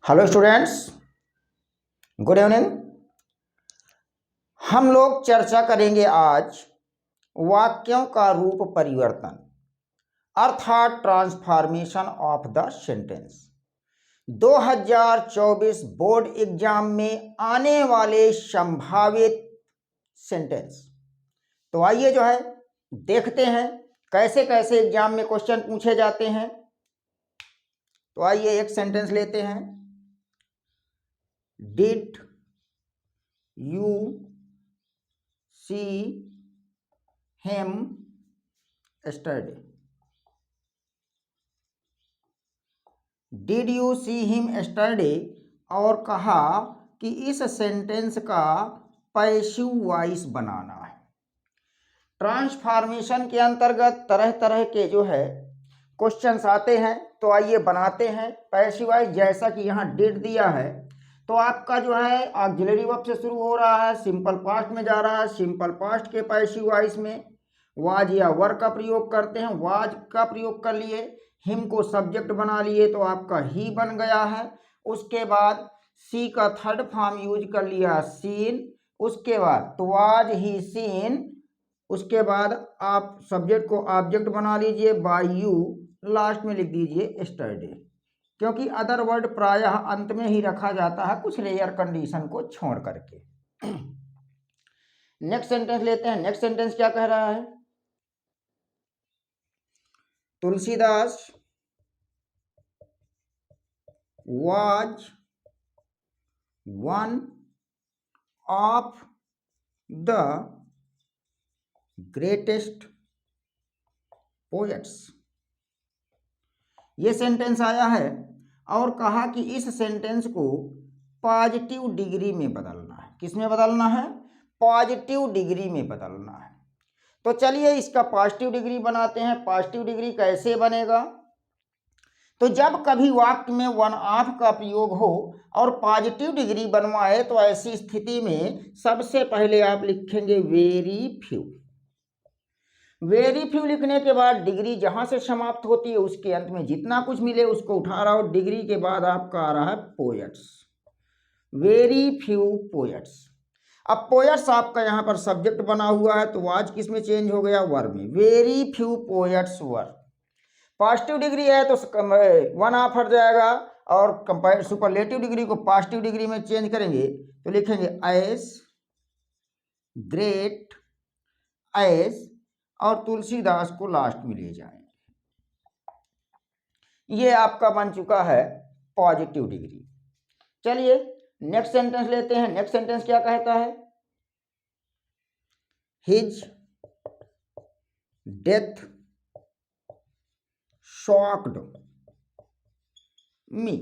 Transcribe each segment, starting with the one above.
Hello students, good evening. हम लोग चर्चा करेंगे आज वाक्यों का रूप परिवर्तन अर्थात transformation of the sentence. 2024 board exam में आने वाले संभावित सेंटेंस। तो आइए जो है देखते हैं कैसे कैसे एग्जाम में क्वेश्चन पूछे जाते हैं। तो आइए एक सेंटेंस लेते हैं। Did you see him yesterday? Did you see him yesterday? और कहा कि इस सेंटेंस का पैसिव वॉइस बनाना है। ट्रांसफॉर्मेशन के अंतर्गत तरह तरह के जो है क्वेश्चंस आते हैं। तो आइए बनाते हैं पैसिव वॉइस। जैसा कि यहाँ डिड दिया है तो आपका जो है ऑक्सिलरी वर्ब से शुरू हो रहा है, सिंपल पास्ट में जा रहा है। सिंपल पास्ट के पैसिव वॉइस में वाज या वर का प्रयोग करते हैं। वाज का प्रयोग कर लिए, हिम को सब्जेक्ट बना लिए तो आपका ही बन गया है। उसके बाद सी का थर्ड फॉर्म यूज कर लिया सीन। उसके बाद तो वाज ही सीन। उसके बाद आप सब्जेक्ट को ऑब्जेक्ट बना लीजिए बाय यू। लास्ट में लिख दीजिए यस्टरडे, क्योंकि अदर वर्ड प्रायः अंत में ही रखा जाता है कुछ रेयर कंडीशन को छोड़ करके। नेक्स्ट सेंटेंस लेते हैं। नेक्स्ट सेंटेंस क्या कह रहा है? Tulsidas was one of the greatest poets। ये सेंटेंस आया है और कहा कि इस सेंटेंस को पॉजिटिव डिग्री में बदलना है। किस में बदलना है? पॉजिटिव डिग्री में बदलना है। तो चलिए इसका पॉजिटिव डिग्री बनाते हैं। पॉजिटिव डिग्री कैसे बनेगा? तो जब कभी वाक्य में वन ऑफ का प्रयोग हो और पॉजिटिव डिग्री बनवाए तो ऐसी स्थिति में सबसे पहले आप लिखेंगे वेरी फ्यू। वेरी फ्यू लिखने के बाद डिग्री जहां से समाप्त होती है उसके अंत में जितना कुछ मिले उसको उठा रहा हो। डिग्री के बाद आपका आ रहा है पोएट्स। Very few poets. अब पोएट्स आपका यहाँ पर सब्जेक्ट बना हुआ है तो वाज किस में चेंज हो गया? वर में। Very few poets were. Positive degree है तो वन ऑफ हट जाएगा और सुपरलेटिव डिग्री को पॉजिटिव डिग्री में चेंज करेंगे तो लिखेंगे एज ग्रेट एज और तुलसीदास को लास्ट में ले जाएंगे। ये आपका बन चुका है पॉजिटिव डिग्री। चलिए नेक्स्ट सेंटेंस लेते हैं। नेक्स्ट सेंटेंस क्या कहता है? हिज डेथ शॉक्ड मी।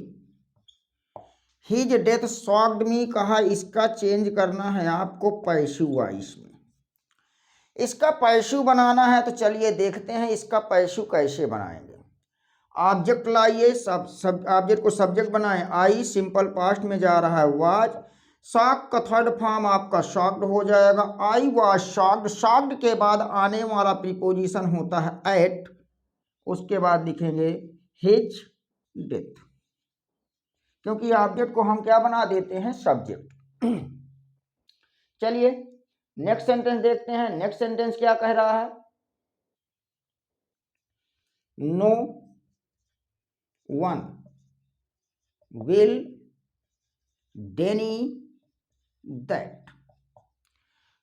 हिज डेथ शॉक्ड मी कहा, इसका चेंज करना है आपको पैसिव वॉइस में। इसका पैसिव बनाना है तो चलिए देखते हैं इसका पैसिव कैसे बनाएंगे। ऑब्जेक्ट लाइए, सब ऑब्जेक्ट को सब्जेक्ट बनाएं। आई सिंपल पास्ट में जा रहा है वाज। शॉक का थर्ड फॉर्म आपका शॉक्ड हो जाएगा। I was shocked. शॉक्ड के बाद आने वाला प्रीपोजिशन होता है एट। उसके बाद लिखेंगे हिज डेथ, क्योंकि ऑब्जेक्ट को हम क्या बना देते हैं? सब्जेक्ट। चलिए नेक्स्ट सेंटेंस देखते हैं। नेक्स्ट सेंटेंस क्या कह रहा है? No one will deny that.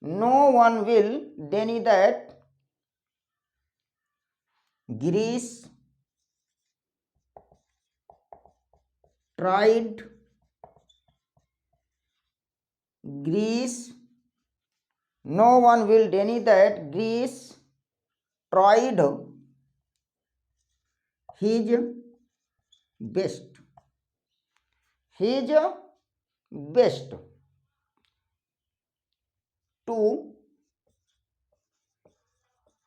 No one will deny that. Girish tried Greece. No one will deny that Greece tried his best. His best to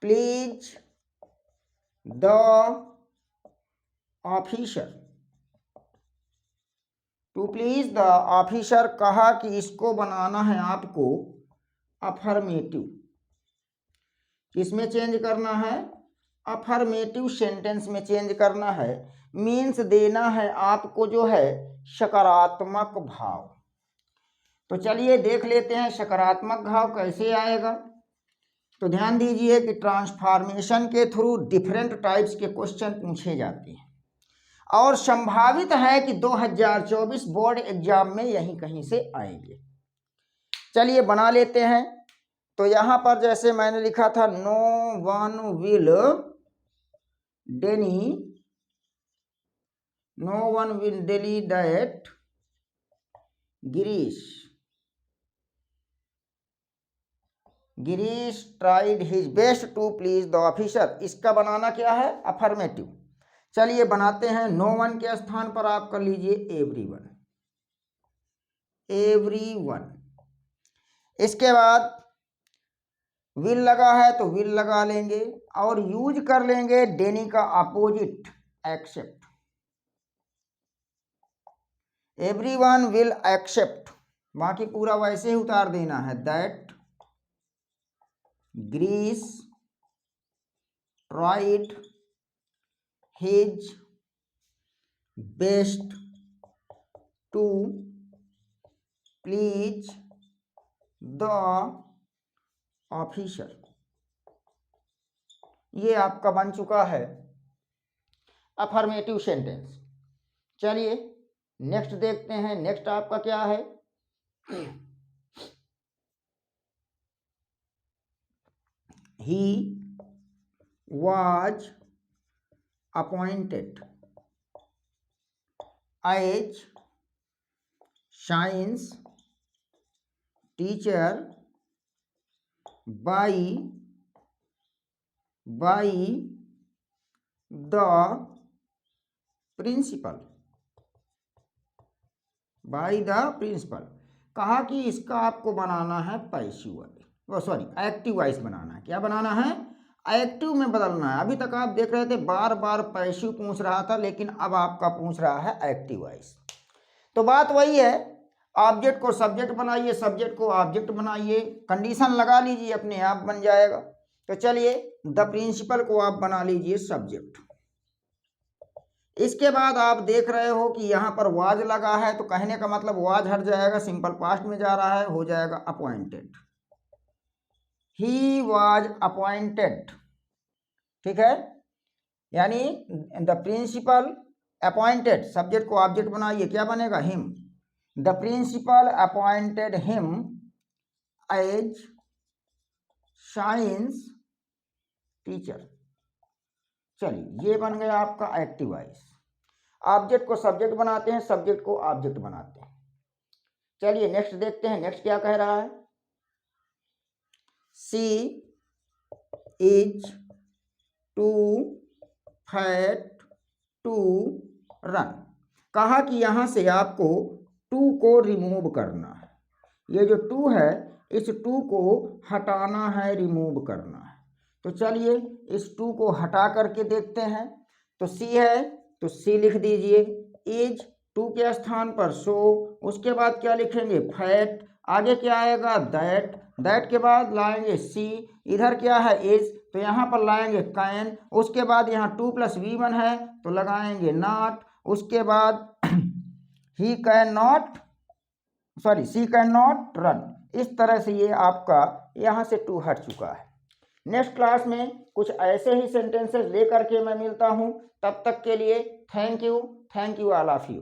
please the officer। To please the officer कहा कि इसको बनाना है आपको affirmative. किसमें change करना है? Affirmative sentence में change करना है। मीन्स देना है आपको जो है सकारात्मक भाव। तो चलिए देख लेते हैं सकारात्मक भाव कैसे आएगा। तो ध्यान दीजिए कि ट्रांसफॉर्मेशन के थ्रू डिफरेंट टाइप्स के क्वेश्चन पूछे जाते हैं और संभावित है कि 2024 बोर्ड एग्जाम में यहीं कहीं से आएंगे। चलिए बना लेते हैं। तो यहाँ पर जैसे मैंने लिखा था, no one will daily that Girish tried his best to please the officer. इसका बनाना क्या है? अफर्मेटिव। चलिए बनाते हैं। नो वन के स्थान पर आप कर लीजिए एवरीवन। इसके बाद विल लगा है तो विल लगा लेंगे और यूज कर लेंगे डेनी का opposite accept. Everyone will accept, बाकी पूरा वैसे ही उतार देना है। That Girish tried his best to please the officer. ये आपका बन चुका है अफर्मेटिव सेंटेंस। चलिए नेक्स्ट देखते हैं। नेक्स्ट आपका क्या है? He was appointed as science teacher by the principal. कहा कि इसका आपको बनाना है पैसिव वाइस, एक्टिव वाइस बनाना है। क्या बनाना है? एक्टिव में बदलना है। अभी तक आप देख रहे थे बार बार पैसिव पूछ रहा था, लेकिन अब आपका पूछ रहा है एक्टिव वाइस। तो बात वही है, ऑब्जेक्ट को सब्जेक्ट बनाइए, सब्जेक्ट को ऑब्जेक्ट बनाइए, कंडीशन लगा लीजिए, अपने आप बन जाएगा। तो चलिए द प्रिंसिपल को आप बना लीजिए सब्जेक्ट। इसके बाद आप देख रहे हो कि यहाँ पर वाज लगा है, तो कहने का मतलब वाज हट जाएगा, सिंपल पास्ट में जा रहा है, हो जाएगा अपॉइंटेड। ही वाज अपॉइंटेड, ठीक है। यानी द प्रिंसिपल अपॉइंटेड, सब्जेक्ट को ऑब्जेक्ट बनाइए, क्या बनेगा? Him. The principal appointed him as science teacher. चलिए ये बन गया आपका एक्टिव वॉइस। ऑब्जेक्ट को सब्जेक्ट बनाते हैं, सब्जेक्ट को ऑब्जेक्ट बनाते हैं। चलिए नेक्स्ट देखते हैं। नेक्स्ट क्या कह रहा है? She is too fat to run. कहा कि यहां से आपको टू को रिमूव करना है। ये जो टू है, इस टू को हटाना है, रिमूव करना है। तो चलिए इस टू को हटा करके देखते हैं। तो सी है तो सी लिख दीजिए। इज टू के स्थान पर सो, उसके बाद क्या लिखेंगे? फैट। आगे क्या आएगा? दैट। दैट के बाद लाएंगे सी। इधर क्या है? इज, तो यहाँ पर लाएंगे कैन। उसके बाद यहाँ 2 + V1 है तो लगाएंगे नॉट। उसके बाद सी कैन नॉट रन। इस तरह से ये आपका यहाँ से टू हट चुका है। नेक्स्ट क्लास में कुछ ऐसे ही सेंटेंसेस लेकर के मैं मिलता हूँ। तब तक के लिए thank you all of you.